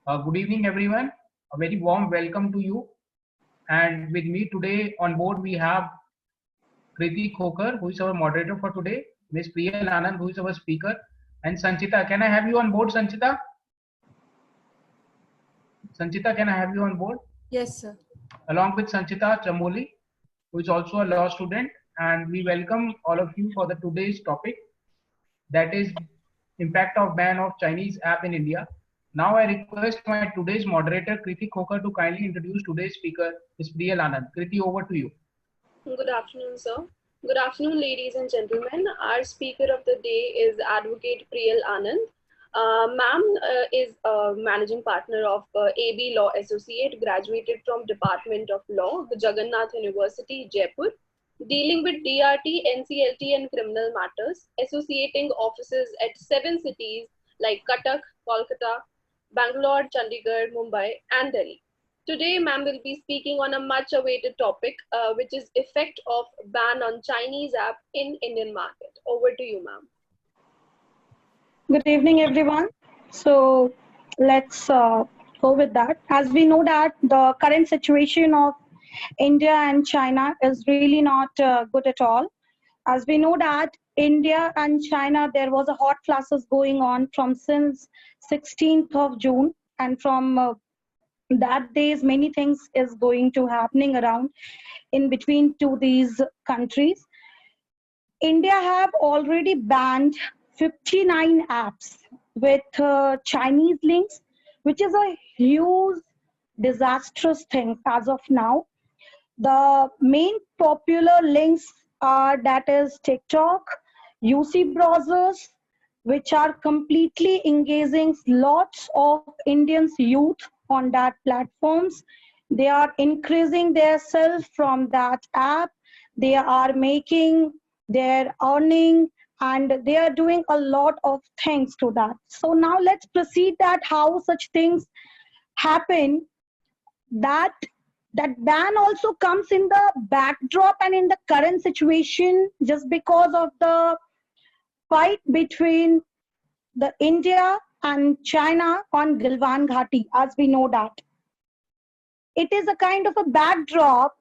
Good evening, everyone. A very warm welcome to you. And with me today on board, we have Kriti Khokar, who is our moderator for today, Ms. Priyal Anand, who is our speaker, and Sanchita. Can I have you on board, Sanchita? Sanchita, can I have you on board? Yes, sir. Along with Sanchita Chamoli, who is also a law student. And we welcome all of you for the today's topic, that is impact of ban of Chinese app in India. Now I request my today's moderator Kriti Khokar to kindly introduce today's speaker, Ms. Priyal Anand. Kriti, over to you. Good afternoon, sir. Good afternoon, ladies and gentlemen. Our speaker of the day is Advocate Priyal Anand. Ma'am is a managing partner of AB Law Associate, graduated from Department of Law, the Jagannath University, Jaipur, dealing with DRT, NCLT, and criminal matters, associating offices at 7 cities like Cuttack, Kolkata, Bangalore, Chandigarh, Mumbai, and Delhi. Today, ma'am will be speaking on a much awaited topic, which is effect of ban on Chinese app in Indian market. Over to you, ma'am. Good evening, everyone. So let's go with that. As we know that the current situation of India and China is really not good at all. As we know that India and China, there was a hot flashes going on from since 16th of June, and from that days many things is going to happening around in between to these countries. India have already banned 59 apps with Chinese links, which is a huge disastrous thing as of now. The main popular links are that is TikTok, UC browsers, which are completely engaging lots of Indians youth on that platforms. They are increasing their self from that app. They are making their earning, and they are doing a lot of things to that. So now let's proceed that how such things happen. That ban also comes in the backdrop and in the current situation just because of the fight between the India and China on Galwan Ghati, as we know that. It is a kind of a backdrop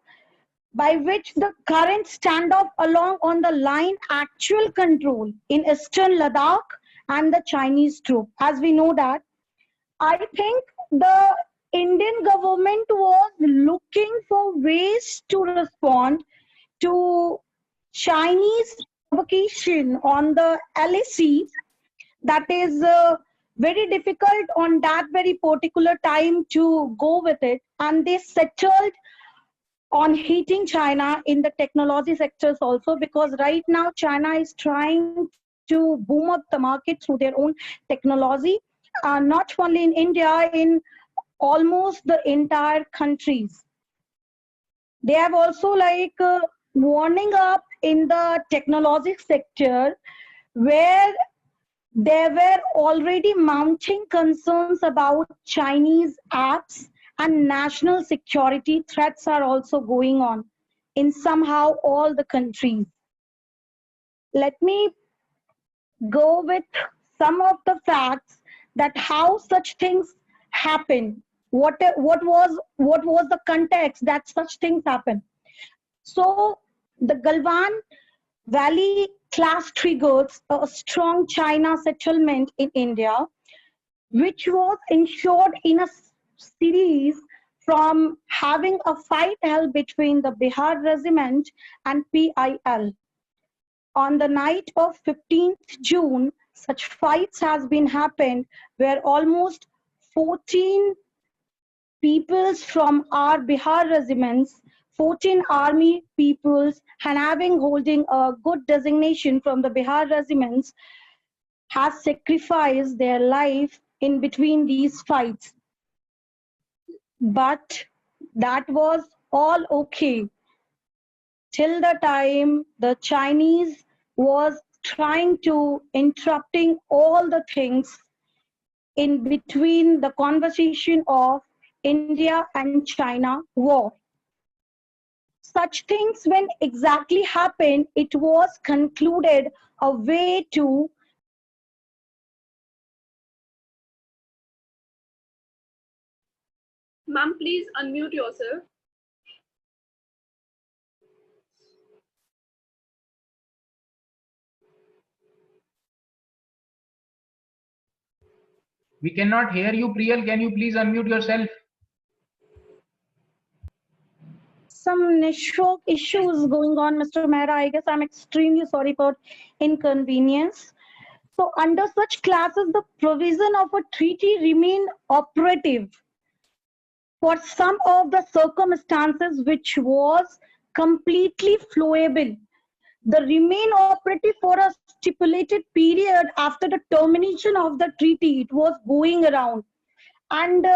by which the current standoff along on the line actual control in eastern Ladakh and the Chinese troop. As we know that, I think the Indian government was looking for ways to respond to Chinese provocation on the LAC. That is very difficult on that very particular time to go with it, and they settled on hitting China in the technology sectors also, because right now China is trying to boom up the market through their own technology, not only in India, in almost the entire countries. They have also like warning up in the technology sector, where there were already mounting concerns about Chinese apps, and national security threats are also going on in somehow all the countries. Let me go with some of the facts that how such things happen. What was the context that such things happen? So the Galwan Valley class triggers a strong China settlement in India, which was ensured in a series from having a fight held between the Bihar Regiment and PIL. On the night of 15th June, such fights has been happened where almost 14 peoples from our Bihar regiments, 14 army peoples, and having holding a good designation from the Bihar regiments, has sacrificed their life in between these fights. But that was all okay till the time the Chinese was trying to interrupting all the things in between the conversation of India and China war. Such things when exactly happened, it was concluded a way to Ma'am, please unmute yourself. We cannot hear you, Priyal. Can you please unmute yourself? Some network issues going on, Mr. Mehra. I guess I'm extremely sorry for inconvenience. So under such classes, the provision of a treaty remain operative for some of the circumstances which was completely flowable. The remain operative for a stipulated period after the termination of the treaty. It was going around. And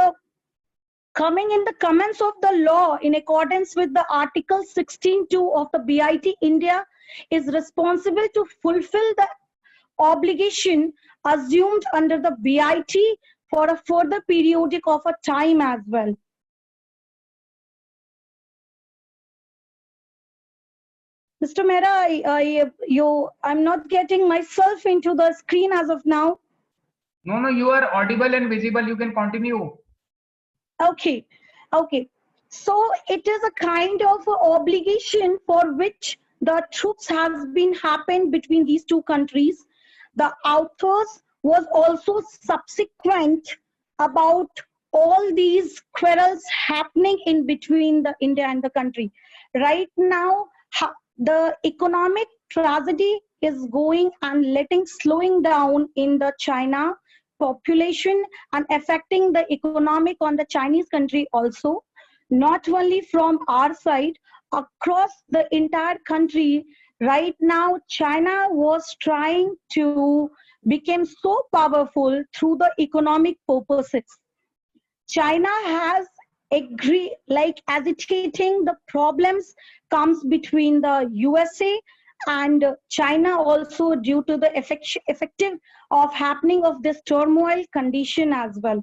coming in the comments of the law in accordance with the Article 16.2 of the BIT, India is responsible to fulfill the obligation assumed under the BIT for a further periodic of a time as well. Mr. Mehra, I'm not getting myself into the screen as of now. No, you are audible and visible. You can continue. Okay. So it is a kind of obligation for which the troops has been happened between these two countries. The authors was also subsequent about all these quarrels happening in between the India and the country. Right now, the economic tragedy is going and slowing down in the China population and affecting the economic on the Chinese country also, not only from our side, across the entire country. Right now, China was trying to become so powerful through the economic purposes. China has agitating the problems comes between the USA and China also due to the effective of happening of this turmoil condition as well.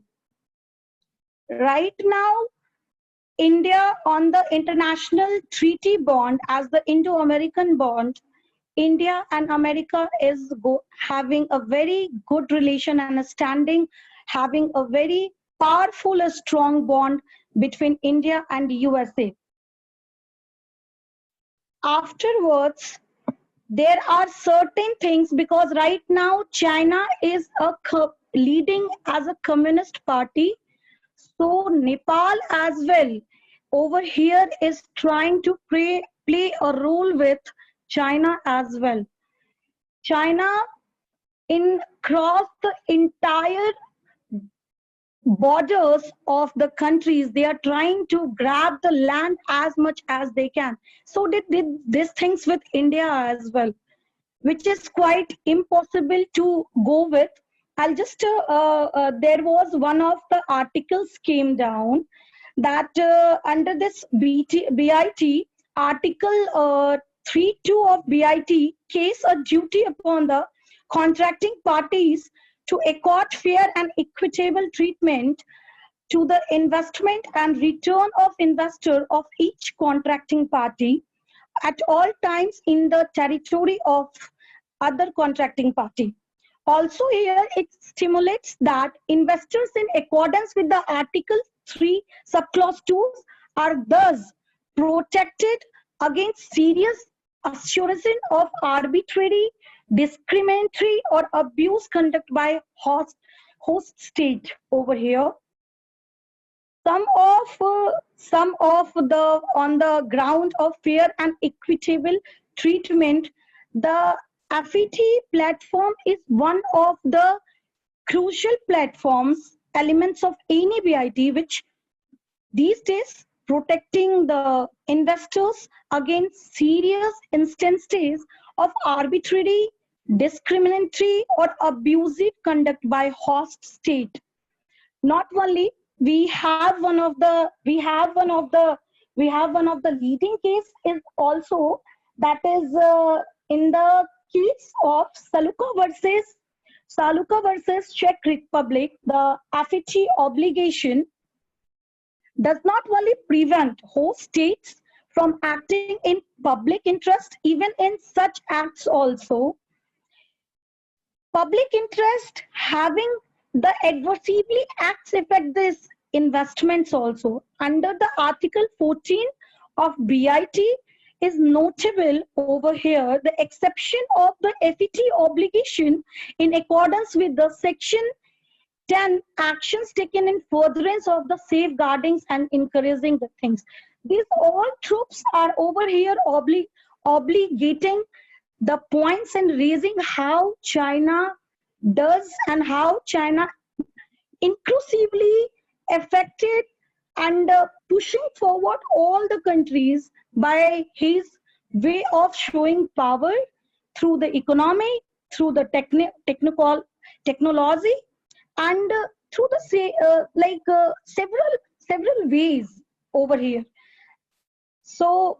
Right now, India on the international treaty bond as the Indo-American bond, India and America is having a very good relation and a standing, having a very powerful, a strong bond between India and USA. Afterwards, there are certain things because right now China is leading as a communist party. So Nepal as well over here is trying to play a role with China as well. China across the entire borders of the countries, they are trying to grab the land as much as they can. So did these things with India as well, which is quite impossible to go with. I'll just, there was one of the articles came down that under this BIT, Article 3.2 of BIT, case a duty upon the contracting parties to accord fair and equitable treatment to the investment and return of investor of each contracting party at all times in the territory of other contracting party. Also here, it stimulates that investors in accordance with the Article 3 subclause 2 are thus protected against serious assertion of arbitrary, discriminatory or abuse conduct by host state over here. Some of the on the ground of fair and equitable treatment, the FET platform is one of the crucial platforms elements of any BIT, which these days protecting the investors against serious instances of arbitrary, discriminatory or abusive conduct by host state. Not only we have one of the leading case is also that is in the case of Saluka versus Czech Republic. The FET obligation does not only prevent host states from acting in public interest, even in such acts also. Public interest having the adversely acts affect this investments also. Under the Article 14 of BIT is notable over here, the exception of the FET obligation in accordance with the Section 10 actions taken in furtherance of the safeguardings and encouraging the things. These all troops are over here obligating the points and raising how China does and how China inclusively affected and pushing forward all the countries by his way of showing power through the economy, through the technology, and through the several ways over here. So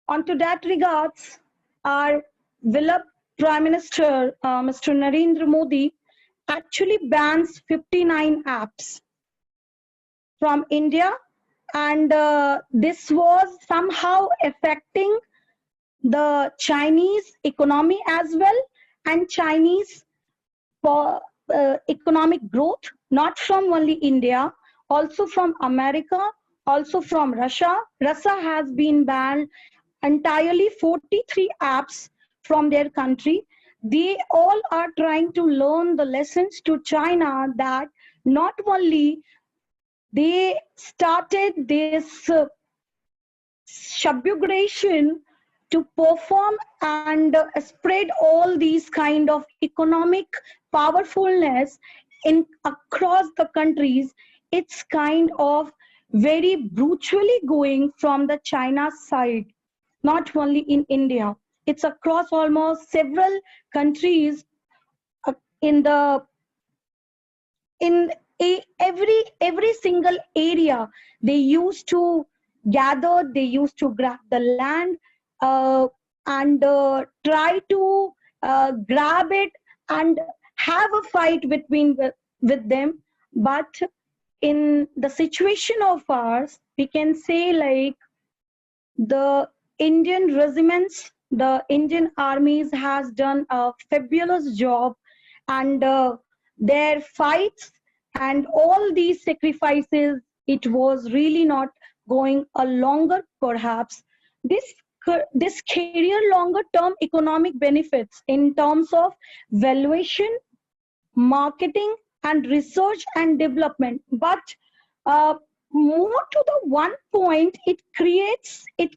onto that regards, our beloved Prime Minister, Mr. Narendra Modi, actually bans 59 apps from India, and this was somehow affecting the Chinese economy as well, and Chinese economic growth, not from only India, also from America, also from Russia. Russia has been banned entirely 43 apps from their country. They all are trying to learn the lessons to China that not only they started this subjugation to perform and spread all these kind of economic powerfulness in across the countries. It's kind of very brutally going from the China side, not only in India. It's across almost several countries in the every single area. They used to gather, they used to grab the land and try to grab it and have a fight with them. But in the situation of ours, we can say like the Indian regiments, the Indian armies has done a fabulous job, and their fights and all these sacrifices, it was really not going a longer perhaps. This career longer term economic benefits in terms of valuation, marketing, and research and development. But more to the one point, it creates a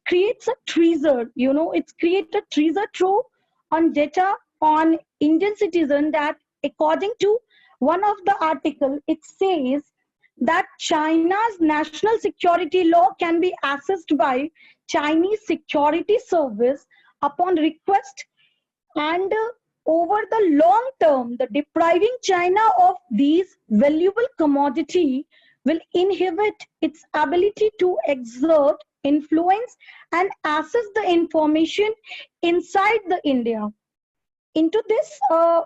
treasure, it's created a treasure trove on data on Indian citizen, that according to one of the article, it says that China's national security law can be accessed by Chinese security service upon request, and over the long term, the depriving China of these valuable commodity will inhibit its ability to exert influence and access the information inside the India. Into this,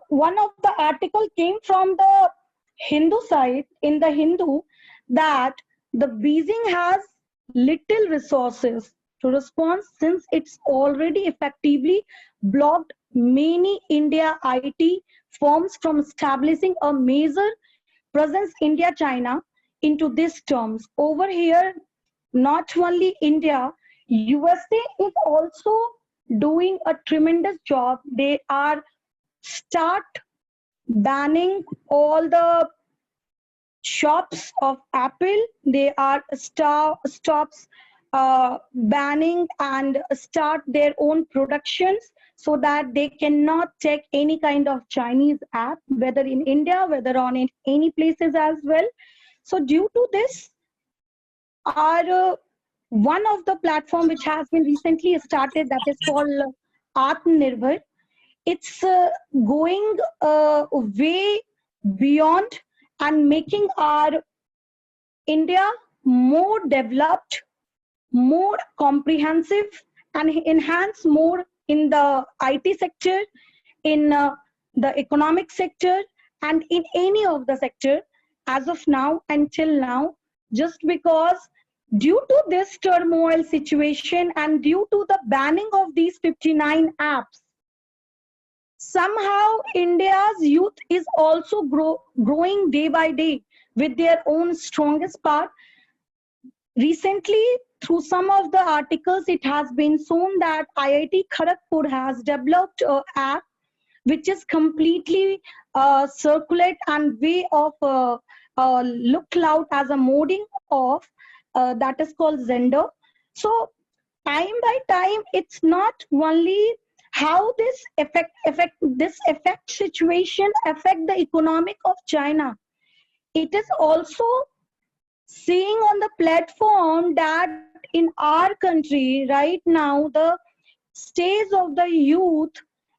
one of the article came from the Hindu side, in the Hindu, that the Beijing has little resources to respond, since it's already effectively blocked many India IT firms from establishing a major presence India-China into these terms. Over here, not only India, USA is also doing a tremendous job. They are start banning all the shops of Apple. They are stops banning and start their own productions, so that they cannot take any kind of Chinese app, whether in India, whether on in any places as well. So due to this, our one of the platform which has been recently started, that is called Atmanirbhar, it's going way beyond and making our India more developed, more comprehensive, and enhance more in the IT sector, in the economic sector, and in any of the sector as of now, until now, just because due to this turmoil situation and due to the banning of these 59 apps, somehow India's youth is also growing day by day. with their own strongest part. Recently, through some of the articles, it has been shown that IIT Kharagpur has developed an app which is completely circulate and way of look loud as a moding of that is called Zender. So time by time, it's not only how this effect situation affect the economic of China. It is also seeing on the platform that in our country right now, the stage of the youth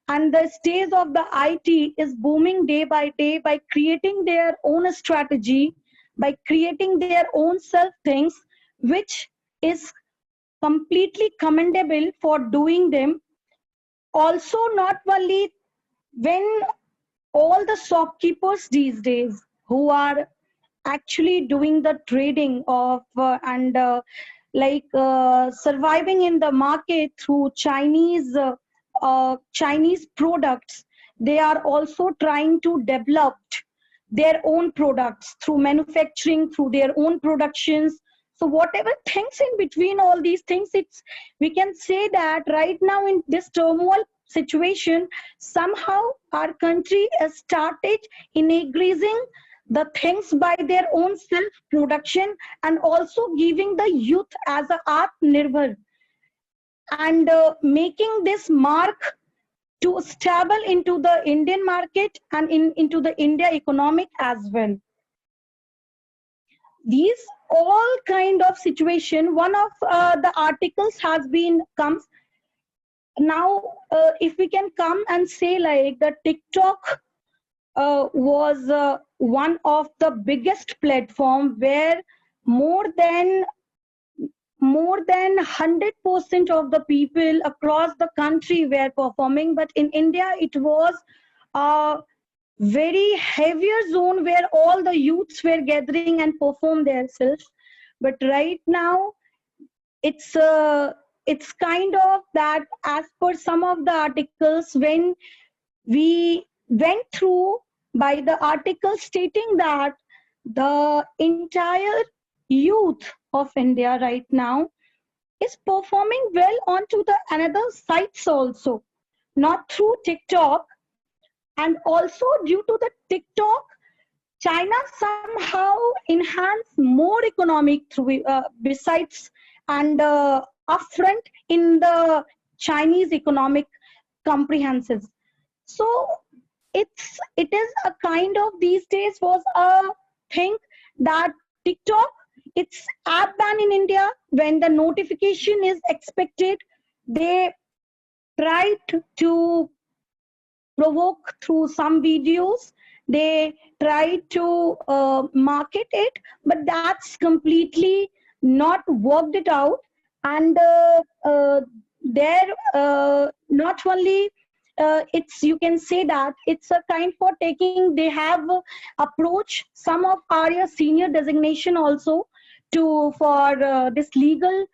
and the stage of the IT is booming day by day by creating their own strategy, by creating their own self things, which is completely commendable for doing them. Also, not only when all the shopkeepers these days who are actually doing the trading of and surviving in the market through Chinese products, they are also trying to develop their own products through manufacturing, through their own productions. So whatever things in between all these things, it's we can say that right now in this turmoil situation, somehow our country has started increasing the things by their own self production and also giving the youth as a Atmanirbhar and making this mark to stable into the Indian market and into the India economic as well. These all kind of situation, one of the articles has been comes now. If we can come and say like the TikTok was one of the biggest platform where more than 100% of the people across the country were performing, but in India it was a very heavier zone where all the youths were gathering and perform themselves. But right now it's kind of that, as per some of the articles, when we went through by the article stating that the entire youth of India right now is performing well onto the another sites also, not through TikTok. And also due to the TikTok, China somehow enhanced more economic through besides and upfront in the Chinese economic comprehensions. So it is a kind of these days was a thing that TikTok, it's app ban in India. When the notification is expected, they try to provoke through some videos. They try to market it, but that's completely not worked it out. And they're not only it's, you can say that it's a kind for taking, they have approached some of our senior designation also to for this legal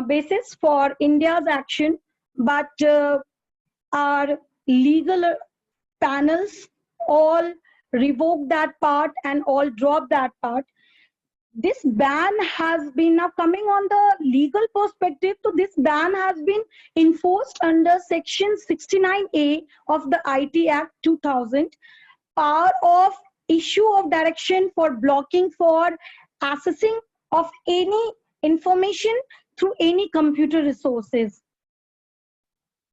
basis for India's action, but our legal panels all revoke that part and all drop that part. This ban has been now coming on the legal perspective. So this ban has been enforced under Section 69A of the IT Act 2000, power of issue of direction for blocking for accessing of any information through any computer resources.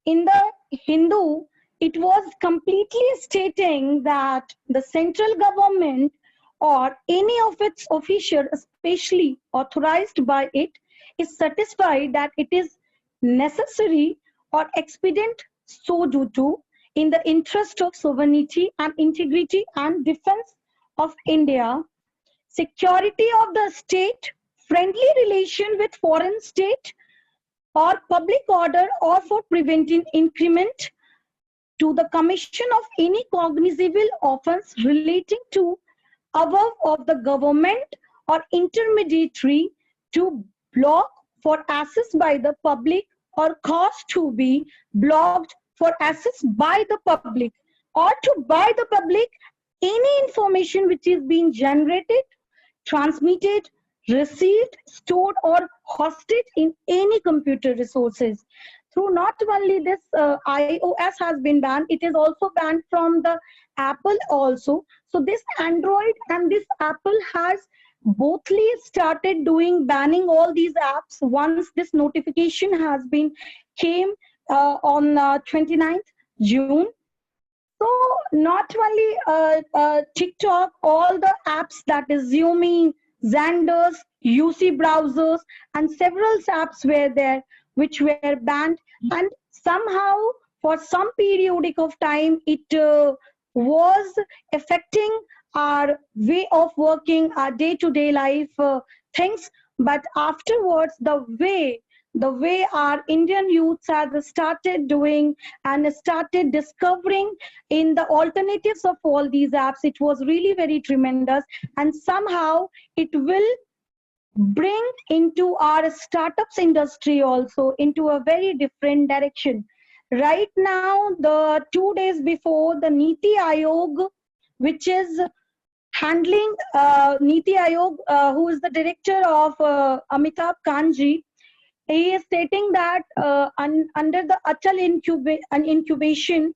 In the Hindu, it was completely stating that the central government or any of its official, especially authorized by it, is satisfied that it is necessary or expedient so do to in the interest of sovereignty and integrity and defense of India, security of the state, friendly relation with foreign state, or public order, or for preventing increment to the commission of any cognizable offense relating to above of the government or intermediary, to block for access by the public or cause to be blocked for access by the public, or to by the public any information which is being generated transmitted, received, stored, or hosted in any computer resources. Through not only this iOS has been banned, it is also banned from the Apple also. So this Android and this Apple has bothly started doing banning all these apps once this notification has been came on 29th June. So not only TikTok, all the apps that is Xiaomi, Xanders, UC browsers, and several apps were there which were banned. And somehow, for some periodic of time, it was affecting our way of working, our day-to-day life things. But afterwards, the way our Indian youths have started doing and started discovering in the alternatives of all these apps, it was really very tremendous. And somehow it will bring into our startups industry also into a very different direction. Right now, the 2 days before, the Niti Aayog, which is handling Niti Aayog, who is the director of Amitabh Kanji, he is stating that under the Atal incubation,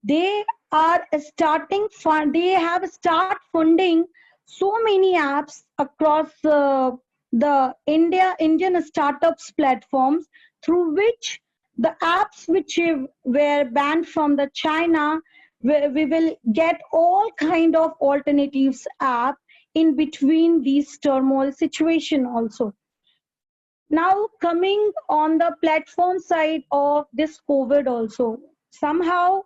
they are starting fund. They have start funding so many apps across the Indian startups platforms, through which the apps which were banned from the China, we will get all kind of alternatives app in between these turmoil situation also. Now coming on the platform side of this COVID also, somehow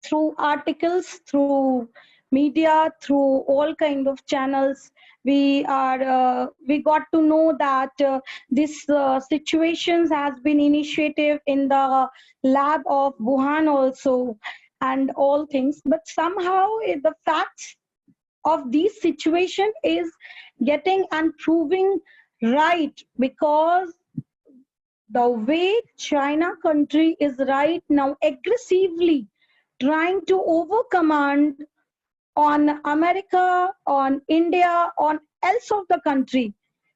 through articles, through media, through all kind of channels, we got to know that this situations has been initiative in the lab of Wuhan also, and all things. But somehow the facts of this situation is getting and proving right, because the way China country is right now aggressively trying to overcommand on America, on India, on else of the country.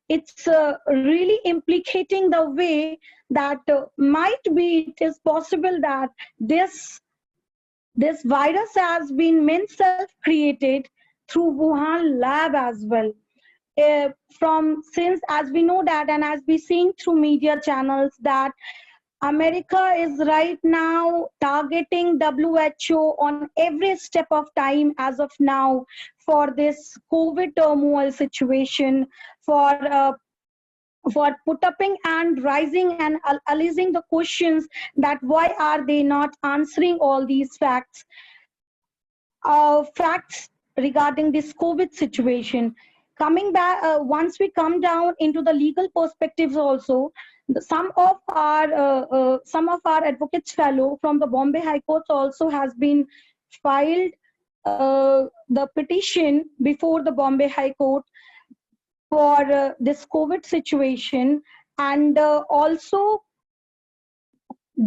It's really implicating the way that might be it is possible that this virus has been meant self-created through Wuhan lab as well. From since, as we know that, and as we seen through media channels, that America is right now targeting WHO on every step of time as of now for this COVID turmoil situation, for put upping and rising and raising the questions that why are they not answering all these facts regarding this COVID situation. Coming back, once we come down into the legal perspectives also, some of our advocates fellow from the Bombay High Court also has been filed the petition before the Bombay High Court for this COVID situation, and also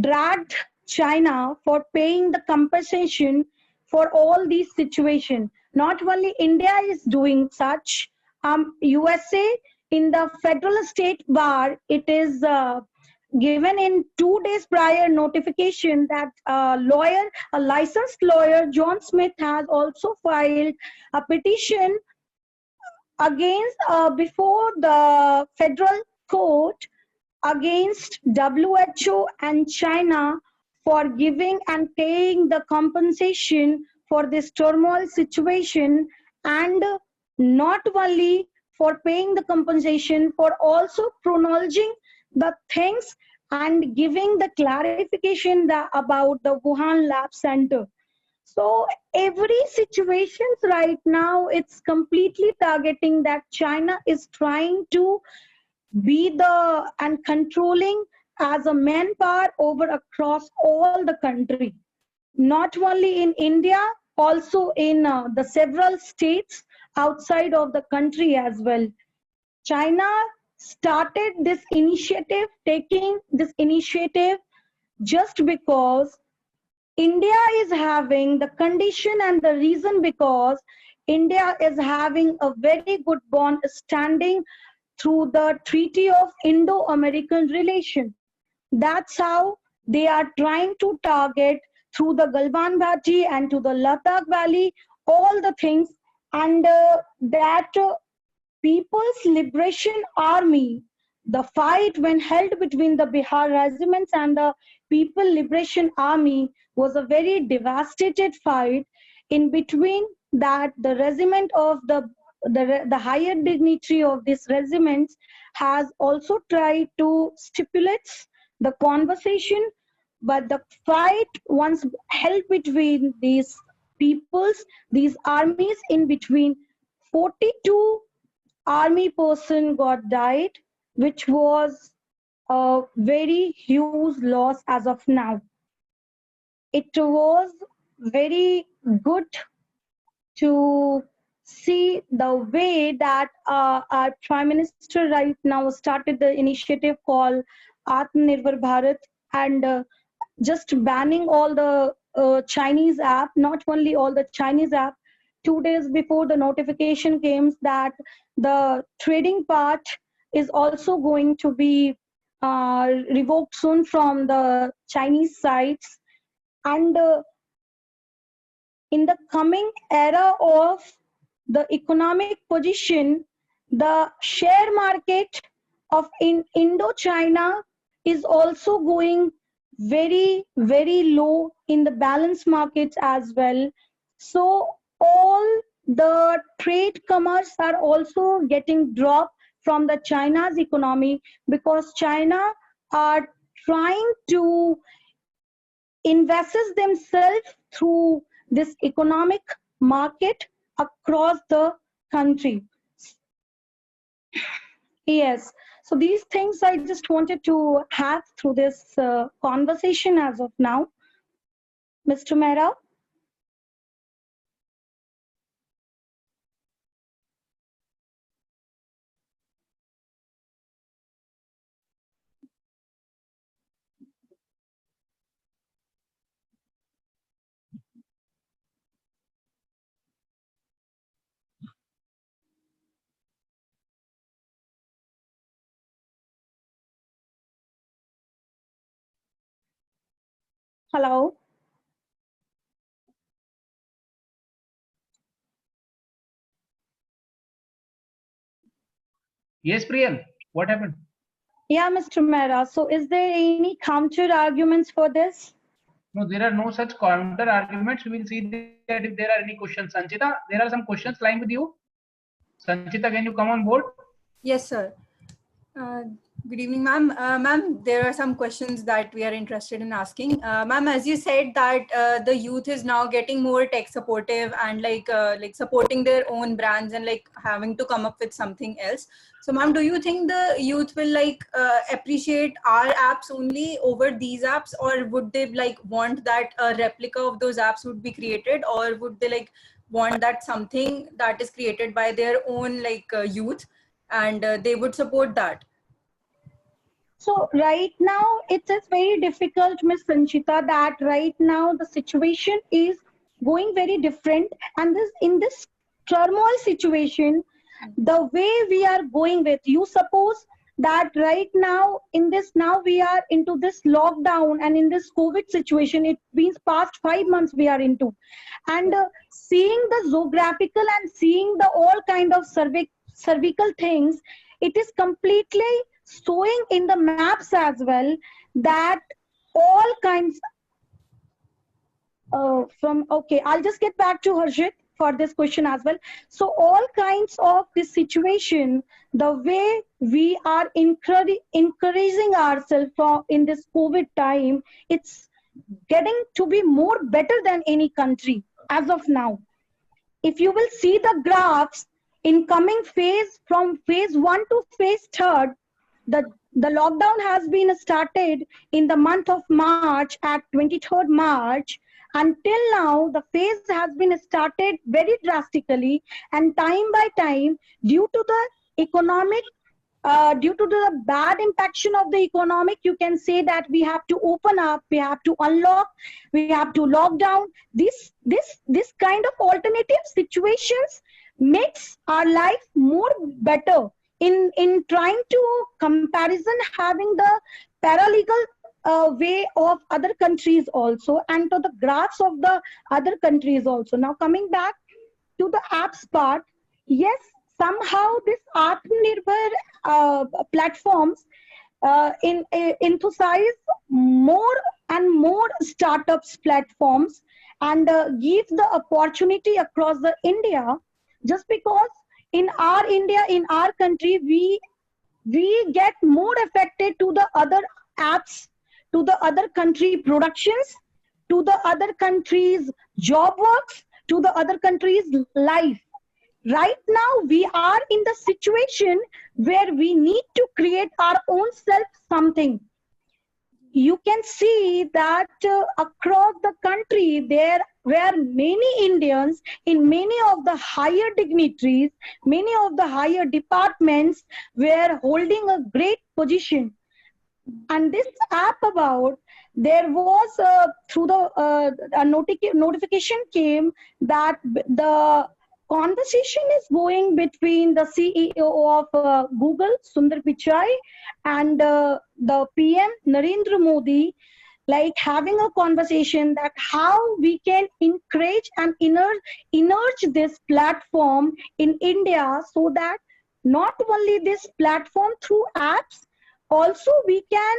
dragged China for paying the compensation for all these situations. Not only India is doing such, USA in the federal state bar, it is given in 2 days prior notification that a licensed lawyer, John Smith, has also filed a petition against before the federal court against WHO and China for giving and paying the compensation for this turmoil situation, and not only for paying the compensation, for also chronologizing the things and giving the clarification about the Wuhan Lab Center. So every situation right now, it's completely targeting that China is trying to be the and controlling as a manpower over across all the country, not only in India, also in the several states outside of the country as well. China started this initiative, taking this initiative just because India is having the condition and the reason, because India is having a very good bond standing through the Treaty of Indo-American Relation. That's how they are trying to target through the Galwan Valley and to the Ladakh Valley, all the things, and that People's Liberation Army, the fight when held between the Bihar regiments and the People Liberation Army was a very devastated fight. In between that, the regiment of the higher dignitary of this regiment has also tried to stipulate the conversation, but the fight once held between these peoples, these armies, in between 42 army person got died, which was a very huge loss as of now. It was very good to see the way that our Prime Minister right now started the initiative called Atmanirbhar Bharat, and just banning all the Chinese app, not only all the Chinese app. 2 days before the notification came that the trading part is also going to be revoked soon from the Chinese sites. And in the coming era of the economic position, the share market of Indochina is also going very, very low in the balance markets as well. So all the trade commerce are also getting dropped from the China's economy, because China are trying to invest themselves through this economic market across the country. Yes, so these things I just wanted to have through this conversation as of now. Mr. Mehra? Hello? Yes, Priyal, what happened? Yeah, Mr. Mehra. So is there any counter arguments for this? No, there are no such counter arguments. We will see that if there are any questions. Sanchita, there are some questions lying with you. Sanchita, can you come on board? Yes, sir. Good evening, ma'am. Ma'am, there are some questions that we are interested in asking. Ma'am, as you said that the youth is now getting more tech supportive and like supporting their own brands and like having to come up with something else. So, ma'am, do you think the youth will like appreciate our apps only over these apps, or would they like want that a replica of those apps would be created, or would they like want that something that is created by their own like youth, and they would support that? So right now it is very difficult, Miss Sanchita, that right now the situation is going very different, and this in this turmoil situation, the way we are going with, you suppose that right now in this, now we are into this lockdown and in this COVID situation, it means past 5 months we are into, and seeing the geographical and seeing the all kind of cervical things, it is completely showing in the maps as well that all kinds okay, I'll just get back to Harshit for this question as well. So all kinds of this situation, the way we are encouraging ourselves in this COVID time, it's getting to be more better than any country as of now. If you will see the graphs in coming phase, from phase 1 to phase 3, the lockdown has been started in the month of March at 23rd March. Until now, the phase has been started very drastically, and time by time, due to the economic due to the bad impaction of the economic, you can say that we have to open up, we have to unlock, we have to lock down. This kind of alternative situations makes our life more better in trying to comparison having the paralegal way of other countries also, and to the graphs of the other countries also. Now coming back to the apps part, yes, somehow this Atmanirbhar platforms emphasize more and more startups platforms, and give the opportunity across the India, just because in our India, in our country, we get more affected to the other apps, to the other country productions, to the other countries job works, to the other countries life. Right now we are in the situation where we need to create our own self something. You can see that across the country there were many Indians in many of the higher dignitaries, many of the higher departments were holding a great position. And this app about, there was through the notification came that the conversation is going between the CEO of Google, Sundar Pichai, and the PM, Narendra Modi, like having a conversation that how we can encourage and encourage this platform in India, so that not only this platform through apps, also we can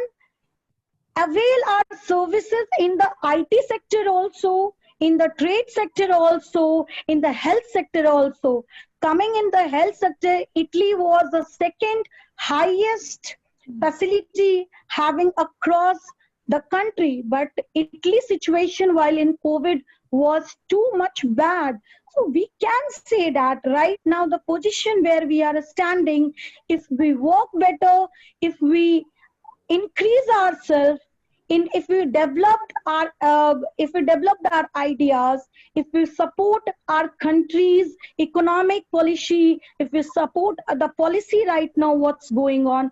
avail our services in the IT sector also, in the trade sector also, in the health sector also. Coming in the health sector, Italy was the second highest facility having across the country, but Italy situation while in COVID was too much bad. So we can say that right now the position where we are standing, if we work better, if we increase ourselves, if we developed our ideas, if we support our country's economic policy, if we support the policy right now what's going on,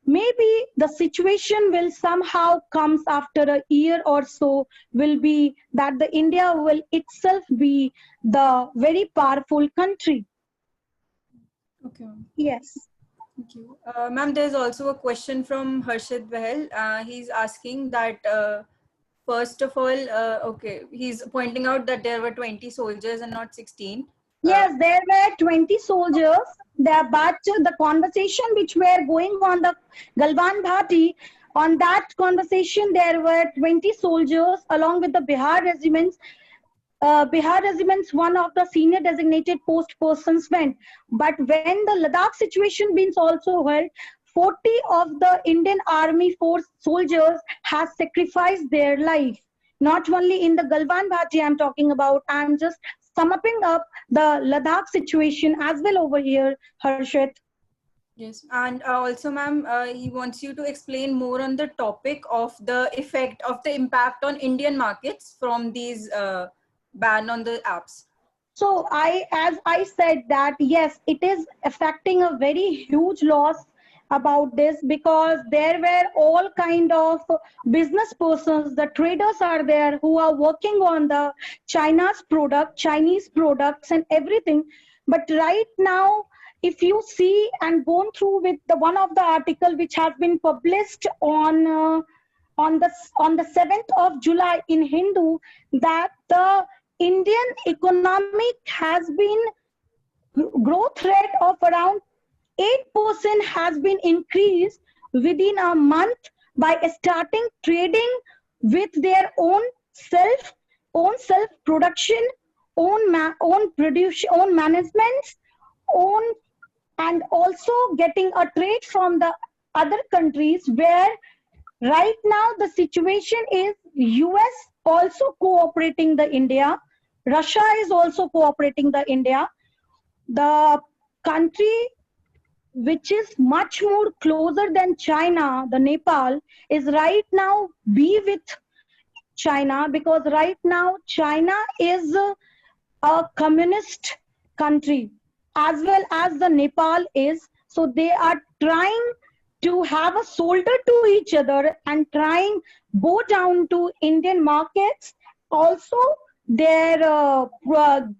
maybe the situation will somehow comes after a year or so, will be that the India will itself be the very powerful country. Okay. Yes. Thank you. Ma'am, there's also a question from Harshit Bahel. He's asking that, first of all, okay, he's pointing out that there were 20 soldiers and not 16. Yes, there were 20 soldiers. But the conversation which were going on the Galwan Bhati, on that conversation there were 20 soldiers along with the Bihar regiments. Bihar regiments, one of the senior designated post persons went. But when the Ladakh situation being also held, 40 of the Indian Army Force soldiers has sacrificed their life. Not only in the Galwan Bhati I'm talking about, I'm just summing up the Ladakh situation as well over here, Harshit. Yes, and also, ma'am, he wants you to explain more on the topic of the effect of the impact on Indian markets from these ban on the apps. So as I said that, yes, it is affecting a very huge loss about this, because there were all kind of business persons, the traders are there who are working on the Chinese products and everything. But right now, if you see and gone through with the one of the article which has been published on the 7th of July in Hindu, that the Indian economic has been growth rate of around 8% has been increased within a month by starting trading with their own self production, own management, and also getting a trade from the other countries, where right now the situation is US also cooperating the India, Russia is also cooperating the India. The country which is much more closer than China, the Nepal, is right now be with China, because right now China is a communist country, as well as the Nepal is So they are trying to have a shoulder to each other and trying go down to Indian markets. Also, their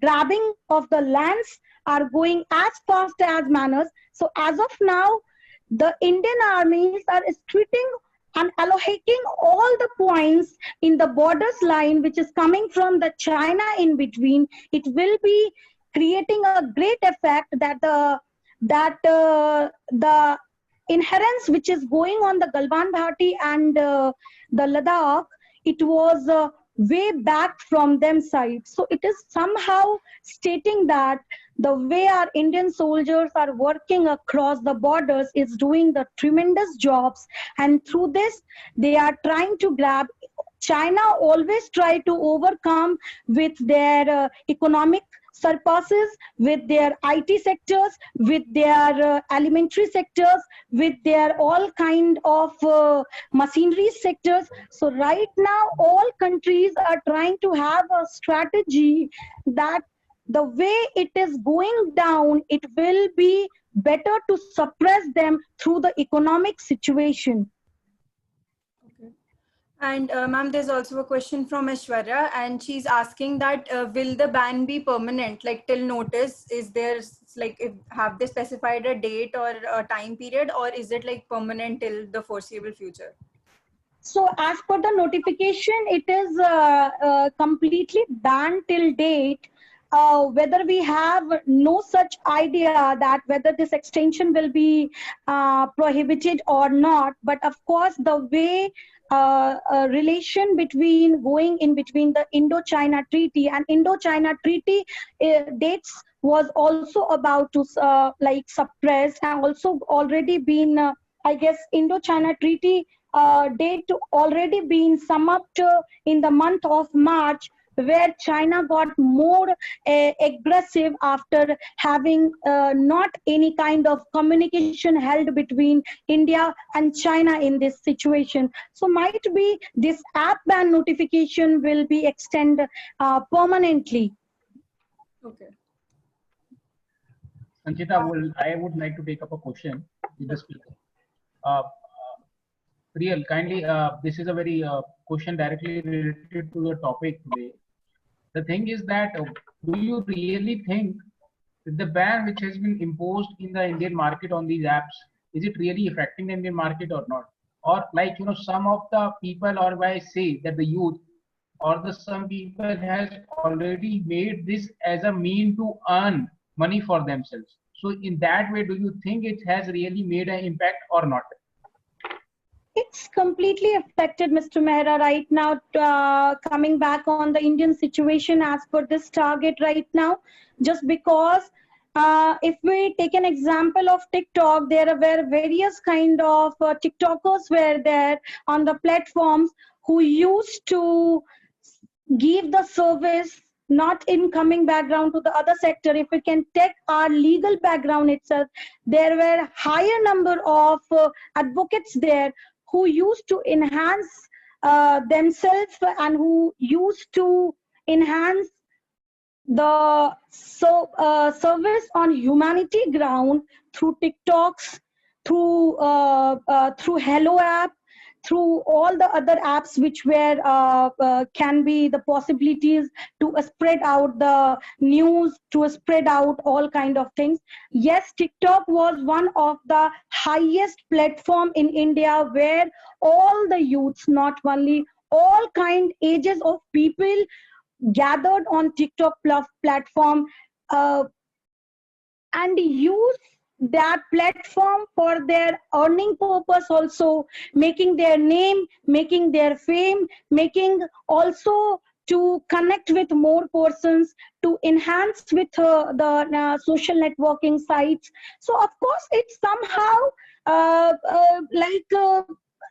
grabbing of the lands are going as fast as manners. So as of now, the Indian armies are treating and allocating all the points in the borders line, which is coming from the China in between. It will be creating a great effect that the inherence which is going on the Galwan Bhati and the Ladakh, it was way back from them side. So it is somehow stating that the way our Indian soldiers are working across the borders is doing the tremendous jobs, and through this they are trying to grab. China always try to overcome with their economic surpasses, with their IT sectors, with their elementary sectors, with their all kind of machinery sectors. So right now, all countries are trying to have a strategy that the way it is going down, it will be better to suppress them through the economic situation. Okay. And ma'am, there's also a question from Aishwarya, and she's asking that will the ban be permanent, like till notice? Is there have they specified a date or a time period, or is it like permanent till the foreseeable future? So as per the notification, it is completely banned till date. Whether we have no such idea that whether this extension will be prohibited or not, but of course the way relation between going in between the Indo-China Treaty and Indo-China Treaty dates was also about to suppress, and also already been I guess Indo-China Treaty date already been summed up in the month of March, where China got more aggressive after having not any kind of communication held between India and China in this situation. So might be this app ban notification will be extended permanently. Okay. Sanchita, I would like to take up a question with the speaker. Priyal, kindly, this is a very question directly related to the topic today. The thing is that, do you really think that the ban which has been imposed in the Indian market on these apps, is it really affecting the Indian market or not? Or some of the people, or I say that the youth or some people has already made this as a mean to earn money for themselves. So in that way, do you think it has really made an impact or not? It's completely affected, Mr. Mehra, right now. Coming back on the Indian situation as per this target right now, just because if we take an example of TikTok, there were various kind of TikTokers were there on the platforms who used to give the service not in coming background to the other sector. If we can take our legal background itself, there were higher number of advocates there who used to enhance themselves and who used to enhance the service on humanity ground through TikToks, through Hello app, through all the other apps which were can be the possibilities to spread out the news, to spread out all kind of things. Yes, TikTok was one of the highest platform in India where all the youths, not only all kind ages of people gathered on TikTok platform and use that platform for their earning purpose, also making their name, making their fame, making also to connect with more persons, to enhance with the social networking sites. So of course it's somehow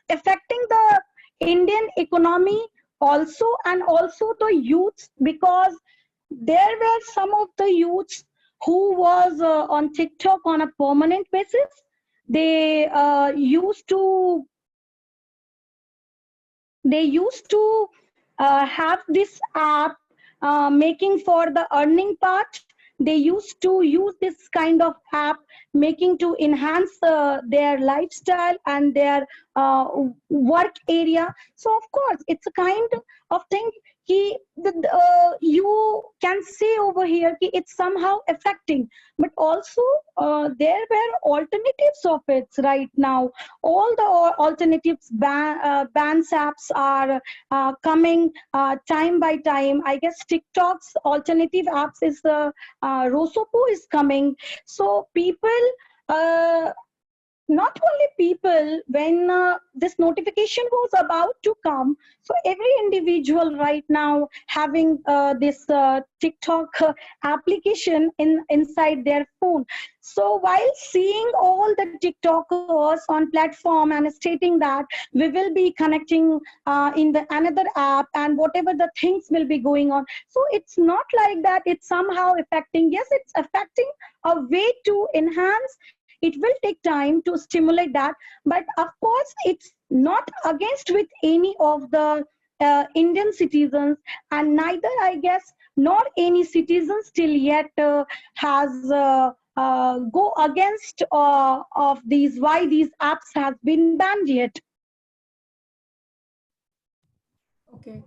affecting the Indian economy also, and also the youths, because there were some of the youths who was on TikTok on a permanent basis. They used to have this app making for the earning part, they used to use this kind of app, making to enhance their lifestyle and their work area. So of course it's a kind of thing you can say over here it's somehow affecting, but also there were alternatives of it. Right now all the alternatives bans apps are coming time by time. I guess TikTok's alternative apps is Rosopo is coming. So people, not only people, when this notification was about to come, so every individual right now having this TikTok application inside their phone. So while seeing all the TikTokers on platform and stating that we will be connecting in the another app and whatever the things will be going on, so it's not like that it's somehow affecting. Yes, it's affecting a way to enhance. It will take time to stimulate that, but of course it's not against with any of the Indian citizens, and neither I guess nor any citizens till yet has go against of these, why these apps has been banned yet. Okay.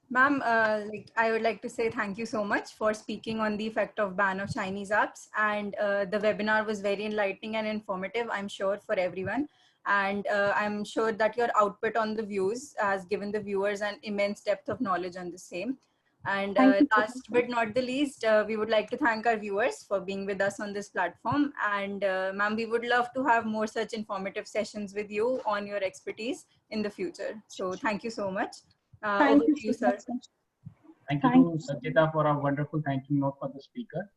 Ma'am, I would like to say thank you so much for speaking on the effect of ban of Chinese apps. And the webinar was very enlightening and informative, I'm sure, for everyone. And I'm sure that your output on the views has given the viewers an immense depth of knowledge on the same. And last but not the least, we would like to thank our viewers for being with us on this platform. And ma'am, we would love to have more such informative sessions with you on your expertise in the future. So thank you so much. Over to you, sir. Thank you to Sanchita for a wonderful thank you note for the speaker.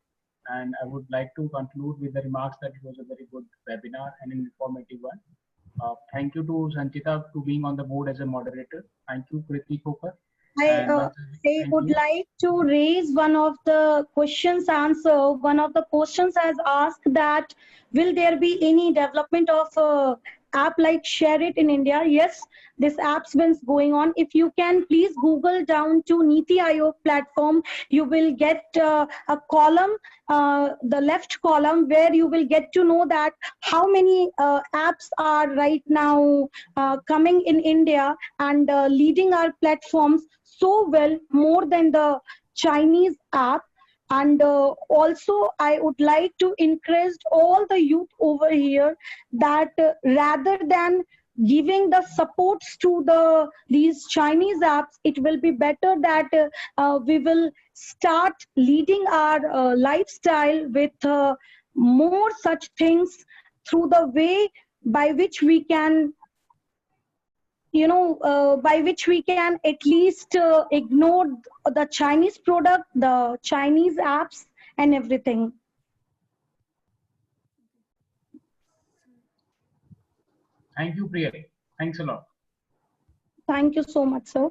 And I would like to conclude with the remarks that it was a very good webinar and an informative one. Thank you to Sanchita to being on the board as a moderator. Thank you, Kriti Kokar. I would like to raise one of the questions answer. One of the questions has asked that will there be any development of app like Share It in India? Yes, this app's been going on. If you can please Google down to Niti Aayog platform, you will get a column, the left column, where you will get to know that how many apps are right now coming in India and leading our platforms so well, more than the Chinese app. And also I would like to encourage all the youth over here that rather than giving the supports to these Chinese apps, it will be better that we will start leading our lifestyle with more such things through the way by which we can, by which we can at least ignore the Chinese product, the Chinese apps and everything. Thank you, Priya. Thanks a lot. Thank you so much, sir.